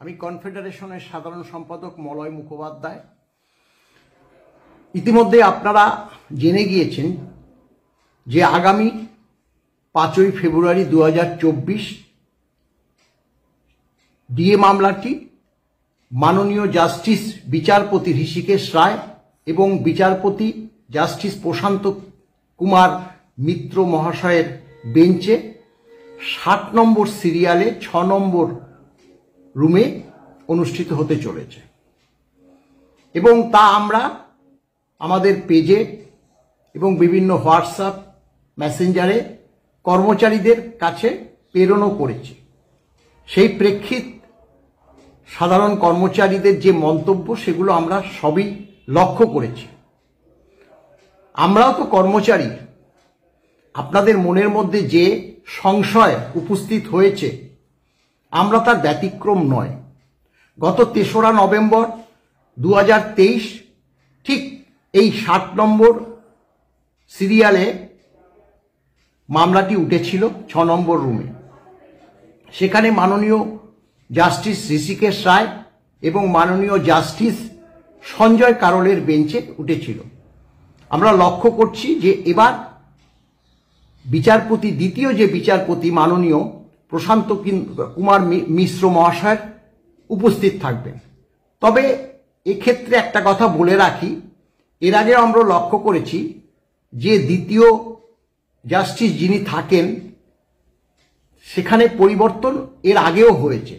আমি কনফেডারেশনের সাধারণ সম্পাদক মলয় মুখোপাধ্যায়। ইতিমধ্যে আপনারা জেনে গিয়েছেন যে আগামী 5ই ফেব্রুয়ারি 2024 ডিএ মামলাটি মাননীয় জাস্টিস বিচারপতি ঋষিকেশ রায় এবং বিচারপতি জাস্টিস প্রশান্ত কুমার মিত্র মহাশয়ের বেঞ্চে 60 নম্বর সিরিয়ালে 6 নম্বর রুমে অনুষ্ঠিত হতে চলেছে এবং তা আমরা আমাদের পেজে এবং বিভিন্ন হোয়াটসঅ্যাপ মেসেঞ্জারে কর্মচারীদের কাছে প্রেরণও করেছি। সেই প্রেক্ষিত সাধারণ কর্মচারীদের যে মন্তব্য সেগুলো আমরা সবই লক্ষ্য করেছি। আমরাও তো কর্মচারী, আপনাদের মনের মধ্যে যে সংশয় উপস্থিত হয়েছে আমরা তার ব্যতিক্রম নয়। গত 3রা নভেম্বর 2023 ঠিক এই 60 নম্বর সিরিয়ালে মামলাটি উঠেছিল 6 নম্বর রুমে। সেখানে মাননীয় জাস্টিস ঋষিকেশ রায় এবং মাননীয় জাস্টিস সঞ্জয় কারোলের বেঞ্চে উঠেছিল। আমরা লক্ষ্য করছি যে এবার বিচারপতি, দ্বিতীয় যে বিচারপতি মাননীয় প্রশান্ত কুমার মিশ্র মহাশয় উপস্থিত থাকবেন। তবে এক্ষেত্রে একটা কথা বলে রাখি, এর আগে আমরা লক্ষ্য করেছি যে দ্বিতীয় জাস্টিস যিনি থাকেন সেখানে পরিবর্তন এর আগেও হয়েছে।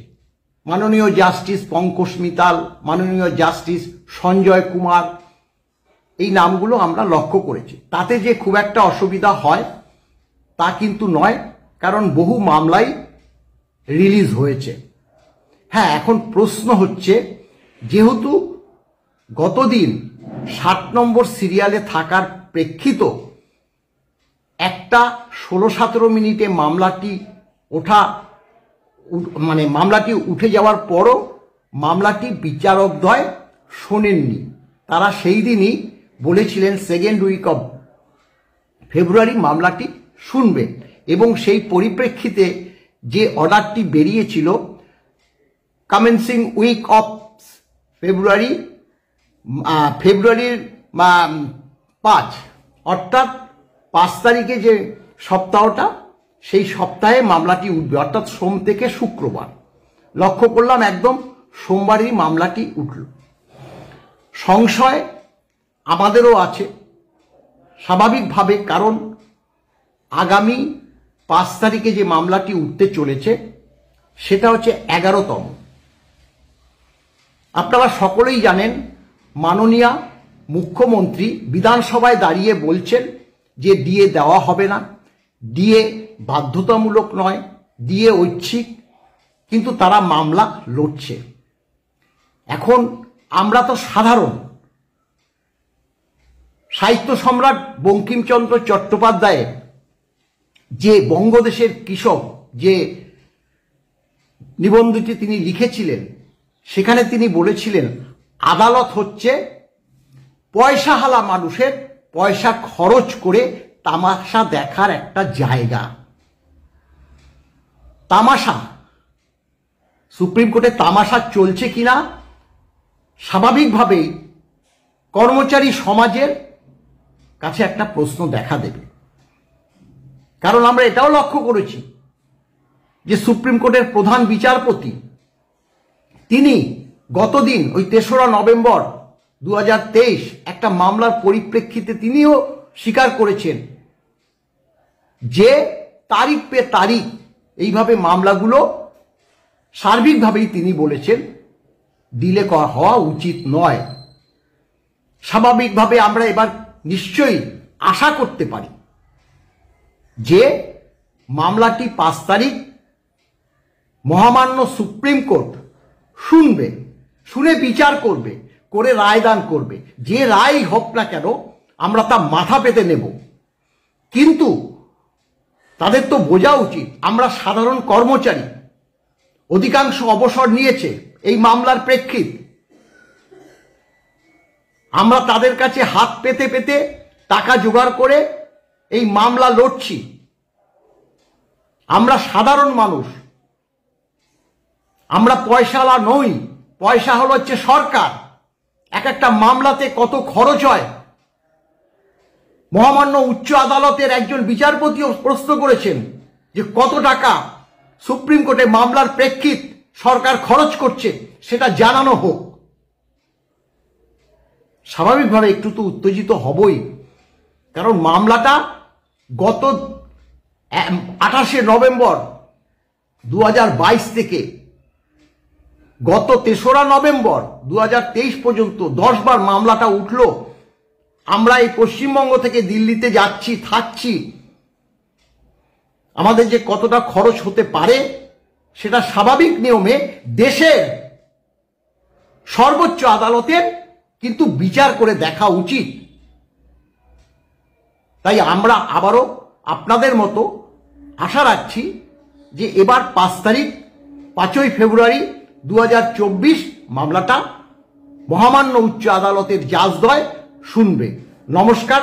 মাননীয় জাস্টিস পঙ্কজ মিতাল, মাননীয় জাস্টিস সঞ্জয় কুমার, এই নামগুলো আমরা লক্ষ্য করেছি। তাতে যে খুব একটা অসুবিধা হয় তা কিন্তু নয়, কারণ বহু মামলাই রিলিজ হয়েছে। হ্যাঁ, এখন প্রশ্ন হচ্ছে যেহেতু গতদিন 60 নম্বর সিরিয়ালে থাকার প্রেক্ষিত একটা 16-17 মিনিটে মামলাটি মামলাটি উঠে যাওয়ার পরও মামলাটি বিচারকদ্বয় শোনেননি। তারা সেই দিনই বলেছিলেন 2nd উইক অফ ফেব্রুয়ারি মামলাটি শুনবেন এবং সেই পরিপ্রেক্ষিতে যে অর্ডারটি বেরিয়েছিল কমেন্সিং উইক অফ ফেব্রুয়ারির 5 অর্থাৎ 5 তারিখে যে সপ্তাহটা, সেই সপ্তাহে মামলাটি উঠবে, অর্থাৎ সোম থেকে শুক্রবার। লক্ষ্য করলাম একদম সোমবারই মামলাটি উঠল। সংশয় আমাদেরও আছে স্বাভাবিকভাবে, কারণ আগামী 5 তারিখে যে মামলাটি উঠতে চলেছে সেটা হচ্ছে 11তম। আপনারা সকলেই জানেন মাননীয় মুখ্যমন্ত্রী বিধানসভায় দাঁড়িয়ে বলছেন যে ডিএ দেওয়া হবে না, ডিএ বাধ্যতামূলক নয়, ডিএ ঐচ্ছিক, কিন্তু তারা মামলা লড়ছে। এখন আমরা তো সাধারণ, সাহিত্য সম্রাট বঙ্কিমচন্দ্র চট্টোপাধ্যায়ের যে বঙ্গদেশের কৃষক যে নিবন্ধটি তিনি লিখেছিলেন সেখানে তিনি বলেছিলেন আদালত হচ্ছে পয়সাওয়ালা মানুষের পয়সা খরচ করে তামাশা দেখার একটা জায়গা। তামাশা, সুপ্রিম কোর্টে তামাশা চলছে কিনা স্বাভাবিকভাবেই কর্মচারী সমাজের কাছে একটা প্রশ্ন দেখা দেবে। কারণ আমরা এটাও লক্ষ্য করেছি যে সুপ্রিম কোর্টের প্রধান বিচারপতি তিনি গতদিন ওই 3রা নভেম্বর 2023 একটা মামলার পরিপ্রেক্ষিতে তিনিও স্বীকার করেছেন যে তারিখ পে তারিখ এইভাবে মামলাগুলো সার্বিকভাবেই তিনি বলেছেন ডিলে হওয়া উচিত নয়। স্বাভাবিকভাবে আমরা এবার নিশ্চয়ই আশা করতে পারি যে মামলাটি 5 তারিখ মহামান্য সুপ্রিম কোর্ট শুনবে, শুনে বিচার করবে, করে রায়দান করবে। যে রায় হোক না কেন আমরা তা মাথা পেতে নেব, কিন্তু তাদের তো বোঝা উচিত আমরা সাধারণ কর্মচারী, অধিকাংশ অবসর নিয়েছে এই মামলার প্রেক্ষিত। আমরা তাদের কাছে হাত পেতে পেতে টাকা জোগাড় করে এই মামলা লড়ছি। আমরা সাধারণ মানুষ, আমরা পয়সাওয়ালা নই, পয়সা হচ্ছে সরকার। এক একটা মামলাতে কত খরচ হয়। মহামান্য উচ্চ আদালতের একজন বিচারপতিও প্রশ্ন করেছেন যে কত টাকা সুপ্রিম কোর্টে মামলার প্রেক্ষিত সরকার খরচ করছে সেটা জানানো হোক। স্বাভাবিকভাবে একটু তো উত্তেজিত হবই, কারণ মামলাটা গত 28শে নভেম্বর 2022 থেকে গত 3রা নভেম্বর 2023 পর্যন্ত 10 বার মামলাটা উঠল। আমরা এই পশ্চিমবঙ্গ থেকে দিল্লিতে যাচ্ছি, থাকছি, আমাদের যে কতটা খরচ হতে পারে সেটা স্বাভাবিক নিয়মে দেশের সর্বোচ্চ আদালতের কিন্তু বিচার করে দেখা উচিত। তাই আমরা আবারও আপনাদের মতো আশা রাখছি যে এবার 5ই ফেব্রুয়ারি 2024 মামলাটা মহামান্য উচ্চ আদালতের জাজদ্বয় শুনবে। নমস্কার।